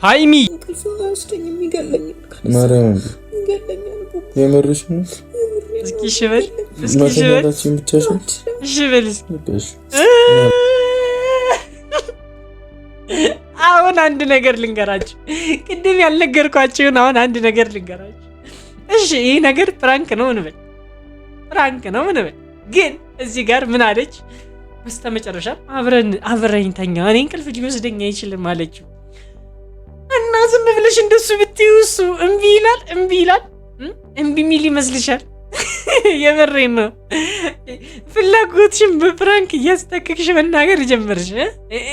ሃይሚ የመረሽ ነው። እስኪ ሽበል ሽበል አሁን አንድ ነገር ልንገራችሁ። ቅድም ያልነገርኳችሁን አሁን አንድ ነገር ልንገራችሁ። እሺ ይሄ ነገር ፕራንክ ነው እንበል፣ ፕራንክ ነው እንበል። ግን እዚህ ጋር ምን አለች? በስተመጨረሻ አብረኝ ተኛ፣ እኔ እንቅልፍ ሊወስደኝ አይችልም አለችው። እና ዝም ብለሽ እንደሱ ብትይው እሱ እምቢ ይላል። እምቢ ሚል ይመስልሻል? የበሬን ነው። ፍላጎትሽን በፕራንክ እያስጠቅቅሽ መናገር ጀመርሽ።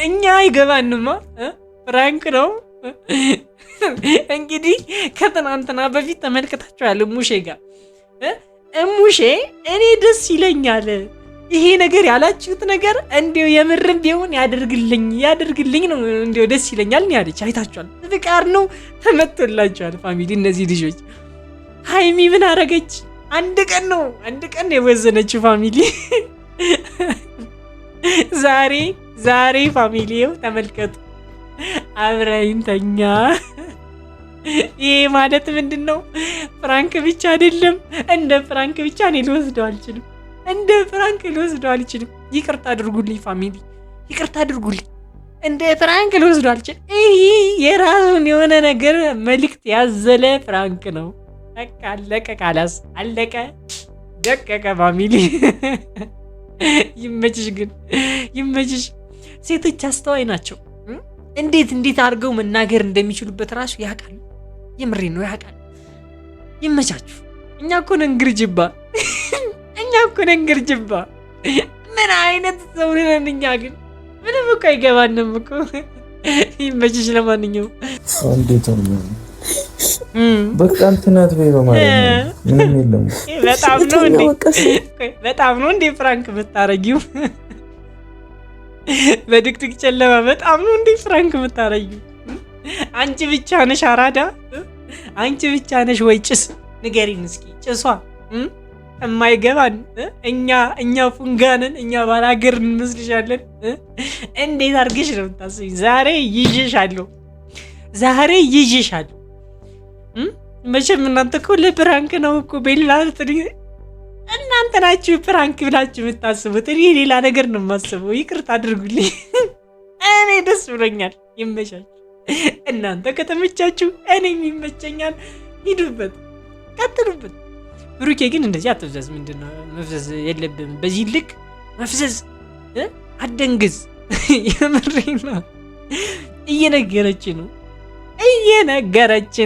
እኛ አይገባንማ፣ ፕራንክ ነው። እንግዲህ ከትናንትና በፊት ተመልከታችኋል። እሙሼ ጋር እሙሼ እኔ ደስ ይለኛል ይሄ ነገር ያላችሁት ነገር እንዲው የምርም ቢሆን ያደርግልኝ ነው እንዲው ደስ ይለኛል ነው ያለች። አይታችኋል። ፍቃድ ነው ተመቶላችኋል። ፋሚሊ እነዚህ ልጆች ሃይሚ ምን አረገች? አንድ ቀን ነው የወዘነችው ፋሚሊ። ዛሬ ፋሚሊው ተመልከቱ፣ አብረን ተኛ። ይሄ ማለት ምንድነው? ፕራንክ ብቻ አይደለም። እንደ ፕራንክ ብቻ እኔ ልወስደው አልችልም። ይቅርታ አድርጉልኝ ፋሚሊ፣ ይቅርታ አድርጉልኝ። እንደ ፕራንክ ልወስደው አልችልም። ይሄ የራሱን የሆነ ነገር መልእክት ያዘለ ፕራንክ ነው። በቃ አለቀ፣ ካላስ አለቀ፣ ደቀቀ ፋሚሊ። ይመችሽ፣ ግን ይመችሽ። ሴቶች አስተዋይ ናቸው። እንዴት አድርገው መናገር እንደሚችሉበት ራሱ ያውቃሉ። የምሬ ነው ያውቃሉ። ይመቻችሁ። እኛ እኮ ነን ግርጅባ። ምን አይነት ሰው ነን እኛ? ግን ምንም እኮ አይገባንም እኮ። ይመችሽ። ለማንኛውም በቃ እንትናት ወይ በማለት ምንም የለም። በጣም ነው እንዴ ፍራንክ የምታረጊው? በድቅድቅ ጨለማ በጣም ነው እንዴ ፍራንክ የምታረጊው? አንቺ ብቻ ነሽ አራዳ? አንቺ ብቻ ነሽ ወይ ጭስ? ንገሪን እስኪ ጭሷ የማይገባን እኛ ፉንጋንን እኛ ባላገር እንመስልሻለን? እንዴት አድርገሽ ነው የምታስቢኝ? ዛሬ ይዤሻለሁ። መቼም እናንተ እኮ ለፕራንክ ነው እኮ ቤላ እናንተ ናችሁ ፕራንክ ብላችሁ የምታስቡት። እኔ ሌላ ነገር ነው የማስበው። ይቅርታ አድርጉልኝ። እኔ ደስ ብሎኛል። ይመቻችሁ። እናንተ ከተመቻችሁ እኔም ይመቸኛል። ሂዱበት፣ ቀጥሉበት። ብሩኬ ግን እንደዚህ አትፍዘዝ። ምንድነው መፍዘዝ የለብም። በዚህ ልክ መፍዘዝ አደንግዝ። የምሬን ነው። እየነገረች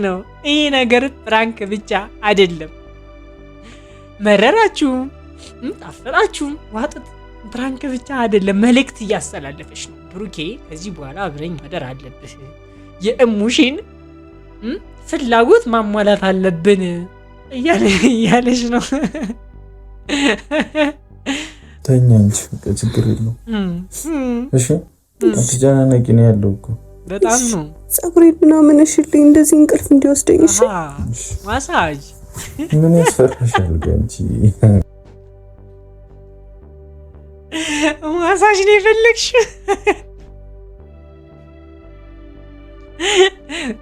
ነው። ይህ ነገር ፕራንክ ብቻ አይደለም። መረራችሁም ጣፈራችሁም ዋጥት፣ ፕራንክ ብቻ አይደለም፣ መልእክት እያስተላለፈች ነው። ብሩኬ ከዚህ በኋላ አብረኝ ማደር አለብህ፣ የእሙሽን ፍላጎት ማሟላት አለብን እያለች ነው። ተኛ እንጂ በቃ ችግር የለውም። እሺ አትጨናነቂ ነው ያለው እኮ በጣም ነው። ፀጉሬን ምናምን እሽልኝ እንደዚህ እንቅልፍ እንዲወስደኝ። እሺ ማሳጅ ምን ያስፈራሻል? ጋንቺ ማሳጅ ነው የፈለግሽው?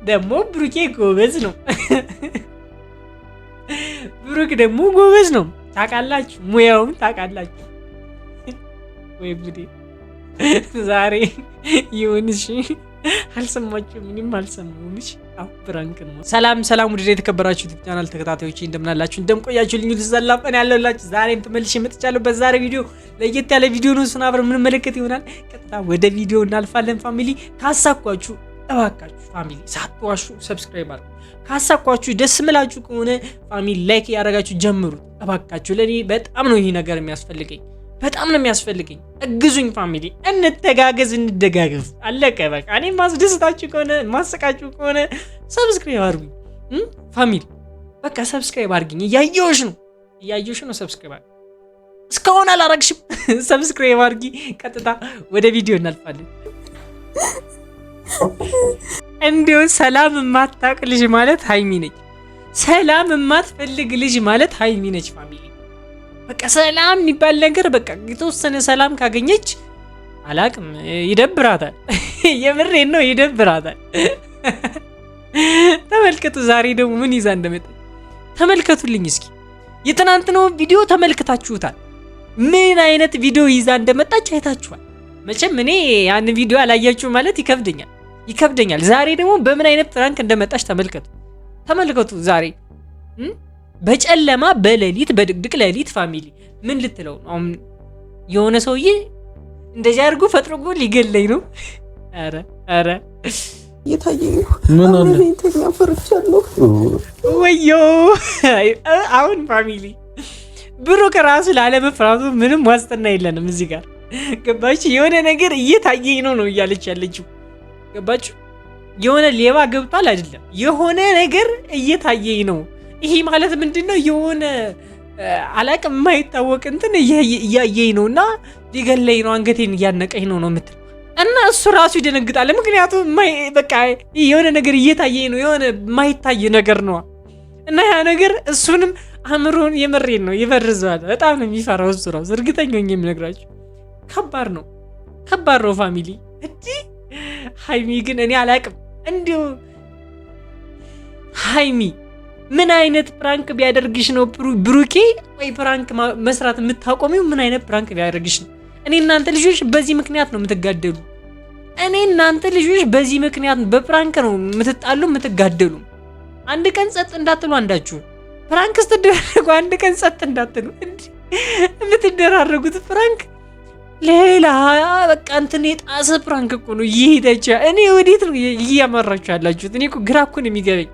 ደግሞ ብሩኬ ጎበዝ ነው። ብሩክ ደግሞ ጎበዝ ነው። ታውቃላችሁ፣ ሙያውን ታውቃላችሁ። ወይ ጉዴ! ዛሬ ይሁንሽ። አልሰማችሁም? ምንም አልሰማሁም። እሺ ፕራንክ ነው። ሰላም ውድ የተከበራችሁ ዩቲዩብ ቻናል ተከታታዮች እንደምን አላችሁ? እንደምቆያችሁልኝ ልዘላፍ እኔ ያለላችሁ ዛሬም ተመልሼ መጥቻለሁ። በዛሬ ቪዲዮ ለየት ያለ ቪዲዮ ነው። እሱን አብረን የምንመለከት ይሆናል። ቀጥታ ወደ ቪዲዮ እናልፋለን። ፋሚሊ ካሳኳችሁ እባካችሁ ፋሚሊ ሳትዋሹ ሰብስክራይብ አድርጉ። ካሳኳችሁ ደስ ምላችሁ ከሆነ ፋሚሊ ላይክ ያደረጋችሁ ጀምሩት እባካችሁ። ለኔ በጣም ነው ይሄ ነገር የሚያስፈልገኝ። እግዙኝ ፋሚሊ፣ እንተጋገዝ፣ እንደጋገፍ። አለቀ በቃ። እኔ ማስደስታችሁ ከሆነ ማሰቃችሁ ከሆነ ሰብስክራይብ አድርጉኝ ፋሚሊ። በቃ ሰብስክራይብ አድርጉኝ። እያየሁሽ ነው። ሰብስክራይብ አድርጉ። እስካሁን አላረግሽም? ሰብስክራይብ አድርጊ። ቀጥታ ወደ ቪዲዮ እናልፋለን። እንዲሁ ሰላም የማታውቅ ልጅ ማለት ሃይሚ ነች። ሰላም የማትፈልግ ልጅ ማለት ሃይሚ ነች ፋሚሊ። በቃ ሰላም የሚባል ነገር በቃ የተወሰነ ሰላም ካገኘች አላቅም ይደብራታል። የምሬን ነው ይደብራታል። ተመልከቱ። ዛሬ ደግሞ ምን ይዛ እንደመጣ ተመልከቱልኝ እስኪ። የትናንትናው ቪዲዮ ተመልክታችሁታል። ምን አይነት ቪዲዮ ይዛ እንደመጣች አይታችኋል። መቼም እኔ ያን ቪዲዮ አላያችሁ ማለት ይከብደኛል። ዛሬ ደግሞ በምን አይነት ፕራንክ እንደመጣች ተመልከቱ። ዛሬ በጨለማ በሌሊት በድቅድቅ ሌሊት ፋሚሊ ምን ልትለው ነው? አሁን የሆነ ሰውዬ እንደዚህ አድርጎ ፈጥሮጎ ሊገለኝ ነው። አረ እየታየኝ ነው። ምን አለ ተኛ ፈርቻለሁ። ወዮ አሁን ፋሚሊ ብሩክ ራሱ ላለመፍራቱ ምንም ዋስትና የለንም። እዚህ ጋር ገባችሁ? የሆነ ነገር እየታየኝ ነው እያለች ያለችው ገባችሁ? የሆነ ሌባ ገብቷል አይደለም፣ የሆነ ነገር እየታየኝ ነው። ይሄ ማለት ምንድነው? የሆነ አላቅም የማይታወቅ እንትን እያየኝ ነው እና ሊገለኝ ነው፣ አንገቴን እያነቀኝ ነው የምትል እና እሱ ራሱ ይደነግጣል። ምክንያቱም በቃ የሆነ ነገር እየታየኝ ነው፣ የሆነ የማይታይ ነገር ነው እና ያ ነገር እሱንም አእምሮን የመሬን ነው ይበርዘዋል። በጣም ነው የሚፈራው እሱ ራሱ። እርግጠኛ ነኝ የምነግራችሁ ከባድ ነው ፋሚሊ። እንዲህ ሃይሚ ግን እኔ አላቅም እንዲሁ ሃይሚ ምን አይነት ፕራንክ ቢያደርግሽ ነው ብሩኬ? ወይ ፕራንክ መስራት የምታቆሚው ምን አይነት ፕራንክ ቢያደርግሽ ነው? እኔ እናንተ ልጆች በዚህ ምክንያት ነው የምትጋደሉ። እኔ እናንተ ልጆች በዚህ ምክንያት በፕራንክ ነው የምትጣሉ የምትጋደሉ። አንድ ቀን ጸጥ እንዳትሉ አንዳችሁ ፕራንክ ስትደረጉ አንድ ቀን ጸጥ እንዳትሉ። የምትደራረጉት ፕራንክ ሌላ በቃ እንትን የጣሰ ፕራንክ እኮ ነው እየሄደች። እኔ ወዴት ነው እያመራችሁ ያላችሁት? እኔ እኮ ግራ እኮ ነው የሚገበኝ።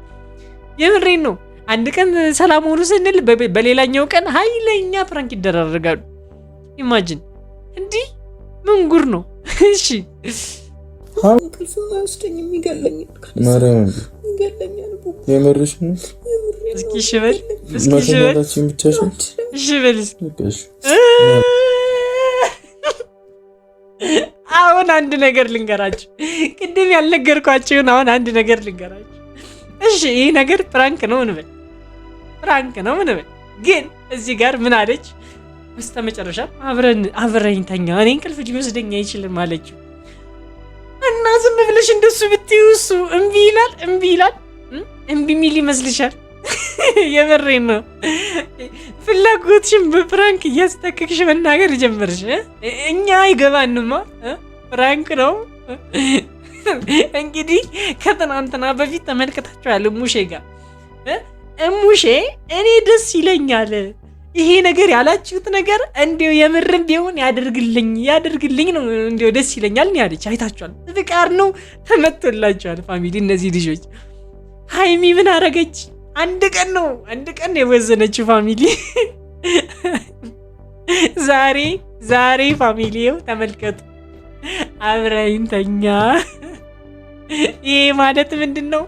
የምሬን ነው። አንድ ቀን ሰላም ሆኑ ስንል በሌላኛው ቀን ኃይለኛ ፕራንክ ይደራረጋሉ። ኢማጂን እንዲህ ምን ጉር ነው? እሺ የምርሽ ነው? እስኪ ሽበል አሁን አንድ ነገር ልንገራችሁ። ቅድም ያልነገርኳችሁን አሁን አንድ ነገር ልንገራችሁ። እሺ ይህ ነገር ፕራንክ ነው እንበል፣ ግን እዚህ ጋር ምን አለች? በስተመጨረሻ አብረኝ ተኛ፣ እኔ እንቅልፍ ሊወስደኝ አይችልም አለችው። እና ዝም ብለሽ እንደሱ ብትይው እሱ እምቢ ይላል። እምቢ ሚል ይመስልሻል? የምሬን ነው። ፍላጎትሽን በፕራንክ እያስጠከቅሽ መናገር ጀመርሽ። እኛ አይገባንማ፣ ፕራንክ ነው። እንግዲህ ከትናንትና በፊት ተመልከታችኋል። እሙሼ ጋር እሙሼ እኔ ደስ ይለኛል ይሄ ነገር ያላችሁት ነገር እንዲው የምርም ቢሆን ያደርግልኝ ነው እንዲው ደስ ይለኛል ነው ያለች። አይታችኋል። ፍቃድ ነው ተመቶላችኋል ፋሚሊ። እነዚህ ልጆች ሃይሚ ምን አረገች? አንድ ቀን የወዘነችው ፋሚሊ። ዛሬ ፋሚሊው ተመልከቱ፣ አብረን ተኛ። ይሄ ማለት ምንድነው?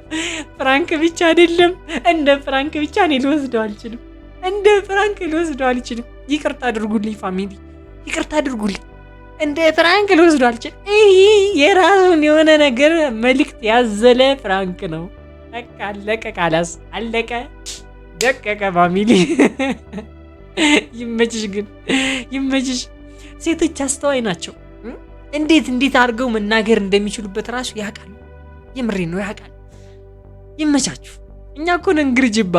ፕራንክ ብቻ አይደለም። እንደ ፕራንክ ብቻ እኔ ልወስደው አልችልም። ይቅርታ አድርጉልኝ ፋሚሊ፣ ይቅርታ አድርጉልኝ። እንደ ፕራንክ ልወስደው አልችልም። ይሄ የራሱን የሆነ ነገር መልእክት ያዘለ ፕራንክ ነው። በቃ አለቀ፣ ካላስ አለቀ፣ ደቀቀ ፋሚሊ። ይመችሽ። ሴቶች አስተዋይ ናቸው። እንዴት አድርገው መናገር እንደሚችሉበት ራሱ ያውቃሉ። የምሬ ነው ያውቃል። ይመቻችሁ። እኛ እኮ ነን ግርጅባ።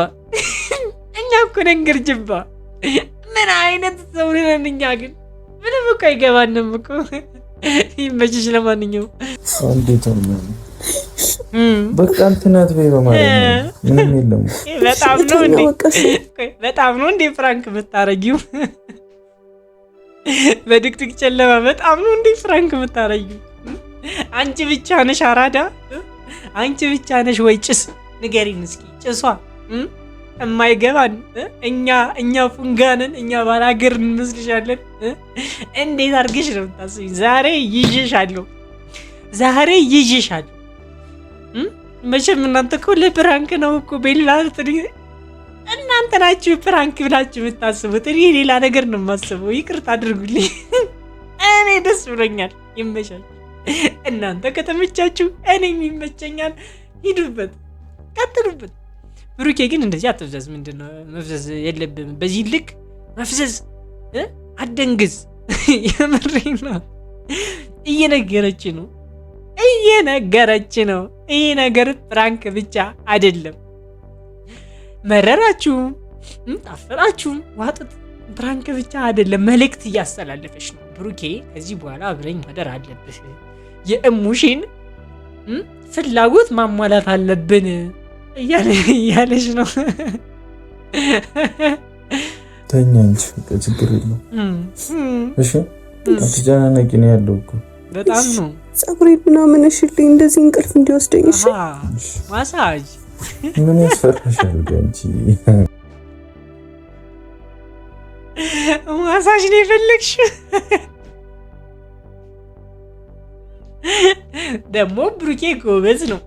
ምን አይነት ሰው ነን እኛ? ግን ምንም እኮ አይገባንም እኮ። ይመችሽ። ለማንኛውም በቃ እንትናት በይ በማለት ነው። ምንም የለም። በጣም ነው እንዴ ፍራንክ የምታረጊው? በድቅድቅ ጨለማ በጣም ነው እንዴ ፍራንክ የምታረጊው? አንቺ ብቻ ነሽ አራዳ? አንቺ ብቻ ነሽ ወይ ጭስ? ንገሪን እስኪ ጭሷ የማይገባን እኛ ፉንጋንን እኛ ባላገር እንመስልሻለን? እንዴት አድርገሽ ነው የምታስቢኝ? ዛሬ ይዤሻለሁ። መቼም እናንተ እኮ ለፕራንክ ነው እኮ ቤላት እናንተ ናችሁ ፕራንክ ብላችሁ የምታስቡት። እኔ ሌላ ነገር ነው የማስበው። ይቅርታ አድርጉልኝ። እኔ ደስ ብሎኛል። ይመቻል። እናንተ ከተመቻችሁ እኔም ይመቸኛል። ሂዱበት፣ ቀጥሉበት። ብሩኬ ግን እንደዚህ አትፍዘዝ። ምንድነው መፍዘዝ የለብም። በዚህ ልክ መፍዘዝ አደንግዝ። የምሬ ነው። እየነገረች ነው እየነገረች ነው። ይህ ነገር ፕራንክ ብቻ አይደለም። መረራችሁም ጣፈጣችሁም ዋጥጥ ፕራንክ ብቻ አይደለም፣ መልእክት እያስተላለፈች ነው። ብሩኬ ከዚህ በኋላ አብረኝ ማደር አለብህ፣ የእሙሽን ፍላጎት ማሟላት አለብን እያለች ነው። ተኛ እንጂ ችግር የለውም። እሺ አትጨናነቂ ነው ያለው እኮ በጣም ነው። ፀጉሬ ምናምን እሽልኝ እንደዚህ እንቅልፍ እንዲወስደኝ። እሺ ማሳጅ ምን ያስፈራሻል አንቺ? ማሳጅ ነው የፈለግሽው? ደግሞ ብሩኬ ጎበዝ ነው።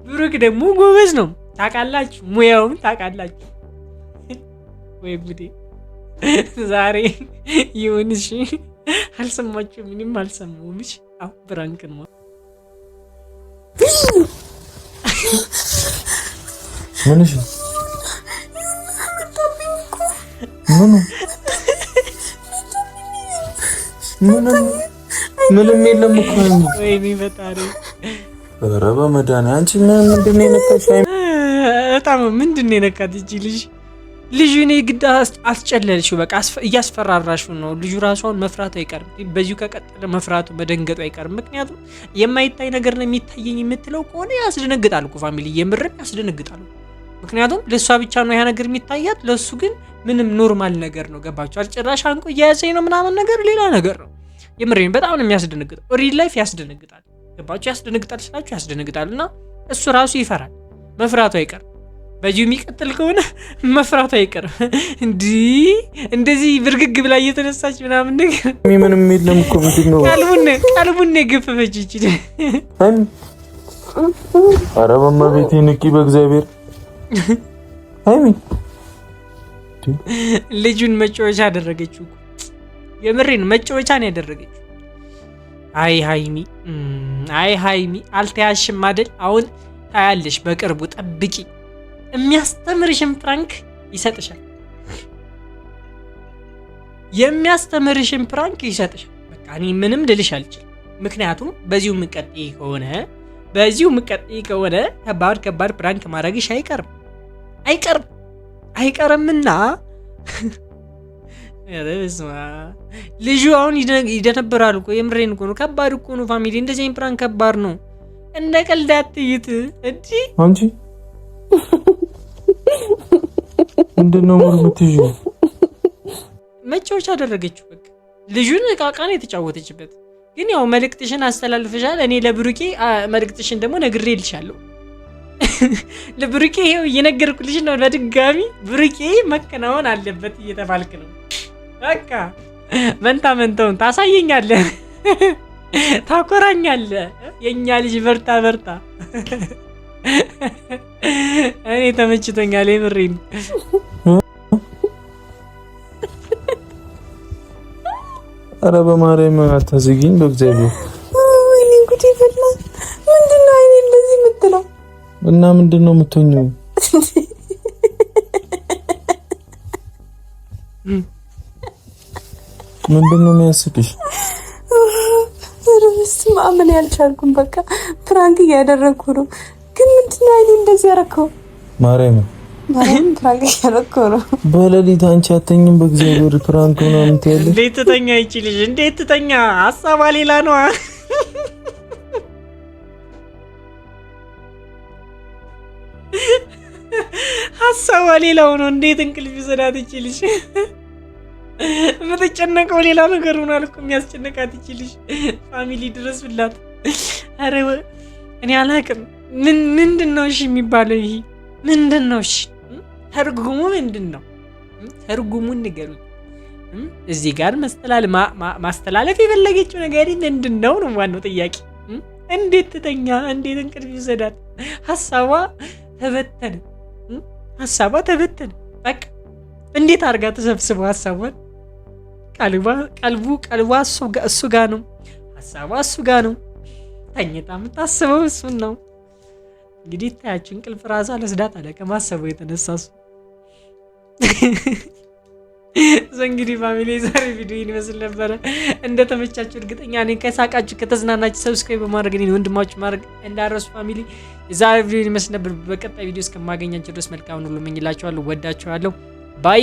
ብሩክ ደግሞ ጎበዝ ነው። ታውቃላችሁ፣ ሙያውም ታውቃላችሁ። ወይ ጉዴ! ዛሬ ይሁንሽ። አልሰማችሁ? ምንም አልሰማሁም። እሺ አሁን ብራንክ ነው። ምንሽ ምንም የለም እኮ። ወይኔ ፈጣሪ! ኧረ በመድኃኒዓለም አንቺ ምንድን ነው የነካሽ? በጣም ምንድን ነው የነካት እቺ ልጅ? ልጁ እኔ ግድ አስጨለልሽው። በቃ እያስፈራራሽው ነው። ልጁ ራሷን መፍራቱ አይቀርም። በዚሁ ከቀጠለ መፍራቱ መደንገጡ አይቀርም። ምክንያቱም የማይታይ ነገር ነው የሚታየኝ የምትለው ከሆነ ያስደነግጣል እኮ ፋሚሊ፣ የምርም ያስደነግጣል። ምክንያቱም ለእሷ ብቻ ነው ያ ነገር የሚታያት፣ ለእሱ ግን ምንም ኖርማል ነገር ነው። ገባችኋል? ጭራሽ አንቆ እያያዘኝ ነው ምናምን ነገር ሌላ ነገር ነው። የምሬን በጣም ነው የሚያስደነግጠው። ሪል ላይፍ ያስደነግጣል። ገባችሁ? ያስደነግጣል ስላችሁ ያስደነግጣል። እና እሱ ራሱ ይፈራል። መፍራቱ አይቀርም። በዚሁ የሚቀጥል ከሆነ መፍራቱ አይቀርም። እንደዚህ ብርግግ ብላ እየተነሳች ምናምን ነገር ምንም የለም እኮ። ምንድን ነው ቀልቡን የገፈፈች ይችል። ኧረ በእመቤቴ ንቂ በእግዚአብሔር። ሃይሚ ልጁን መጫወቻ አደረገችው። የምሬን መጫወቻ ነው ያደረገችው። አይ ሃይሚ አልተያሽም አይደል? አሁን ታያለሽ፣ በቅርቡ ጠብቂ። የሚያስተምርሽን ፕራንክ ይሰጥሻል። የሚያስተምርሽን ፕራንክ ይሰጥሻል። በቃ እኔ ምንም ልልሽ አልችልም። ምክንያቱም በዚሁ ምቀጥይ ከሆነ ከባድ ፕራንክ ማድረግሽ አይቀርምና ልጁ አሁን ይደነበራል እኮ። የምሬን እኮ ነው። ከባድ እኮ ነው ፋሚሊ። እንደዚህ ፕራንክ ከባድ ነው። እንደ ቀልድ አትይት እንጂ አንቺ ምንድነው የምትይው? መጫወቻ አደረገችው። በቃ ልጁን ቃቃን የተጫወተችበት። ግን ያው መልእክትሽን አስተላልፈሻል። እኔ ለብሩኬ መልእክትሽን ደግሞ ነግሬልሻለሁ። ለብሩኬ ይሄው እየነገርኩልሽ ነው በድጋሚ። ብሩኬ መከናወን አለበት እየተባልክ ነው። በቃ መንታውን ታሳየኛለህ፣ ታኮራኛለህ። የኛ ልጅ በርታ። እኔ ተመችቶኛል የምሬን። ኧረ በማርያም አታዝጊኝ በእግዚአብሔር። ወይኔ ጉዴ ፈላ። ምንድነው አይኔ እንደዚህ የምትለው? እና ምንድነው የምትሆኚው? ምንድነው የሚያስቅሽ? በስመ አብ ምን ያልቻልኩም። በቃ ፕራንክ እያደረኩ ነው። ግን ምንድነው አይኔ እንደዚህ ያረከው? ማርያም ፕራንክ እያደረኩ ነው። በሌሊት አንቺ አተኝም በእግዚአብሔር ፕራንክ ነው የምትያለሽ? እንዴት ትተኛ ይችልሽ? እንዴት ትተኛ? ሀሳቧ ሌላ ነው። ሀሳቧ ሌላው ነው። እንዴት እንቅልፍ ይሰዳት ይችልሽ? የምትጨነቀው ሌላ ነገር ሆኗል እኮ። የሚያስጨነቃት ይችልሽ? ፋሚሊ ድረሱላት። ኧረ እኔ አላውቅም። ምንድነው እሺ የሚባለው? ይሄ ምንድነው? እሺ ተርጉሙ ምንድነው? ተርጉሙን ንገሩኝ። እዚህ ጋር ማስተላለፍ የፈለገችው ነገር ምንድነው ነው ዋናው ጥያቄ። እንዴት ትተኛ? እንዴት እንቅልፍ ይሰዳት? ሀሳቧ ተበተነ። በቃ እንዴት አድርጋ ተሰብስበው ሀሳቧን ቀልቧ እሱ ጋር ነው። ሀሳቧ እሱ ጋር ነው። ተኝታ የምታስበው እሱን ነው። እንግዲህ ታያችሁ እንቅልፍ ራሷ ለስዳት አለ ከማሰበው የተነሳ እሱ እንግዲህ ፋሚሊ ዛሬ ቪዲዮ ይመስል ነበረ። እንደተመቻችሁ እርግጠኛ ነኝ። ከሳቃችሁ ከተዝናናችሁ ሰብስክራይብ በማድረግ እኔን ወንድማችሁ ማድረግ እንዳረሱ ፋሚሊ። የዛሬ ቪዲዮ ይመስል ነበር። በቀጣይ ቪዲዮ እስከማገኛችሁ ድረስ መልካም ሁሉ እመኝላችኋለሁ። ወዳችኋለሁ። ባይ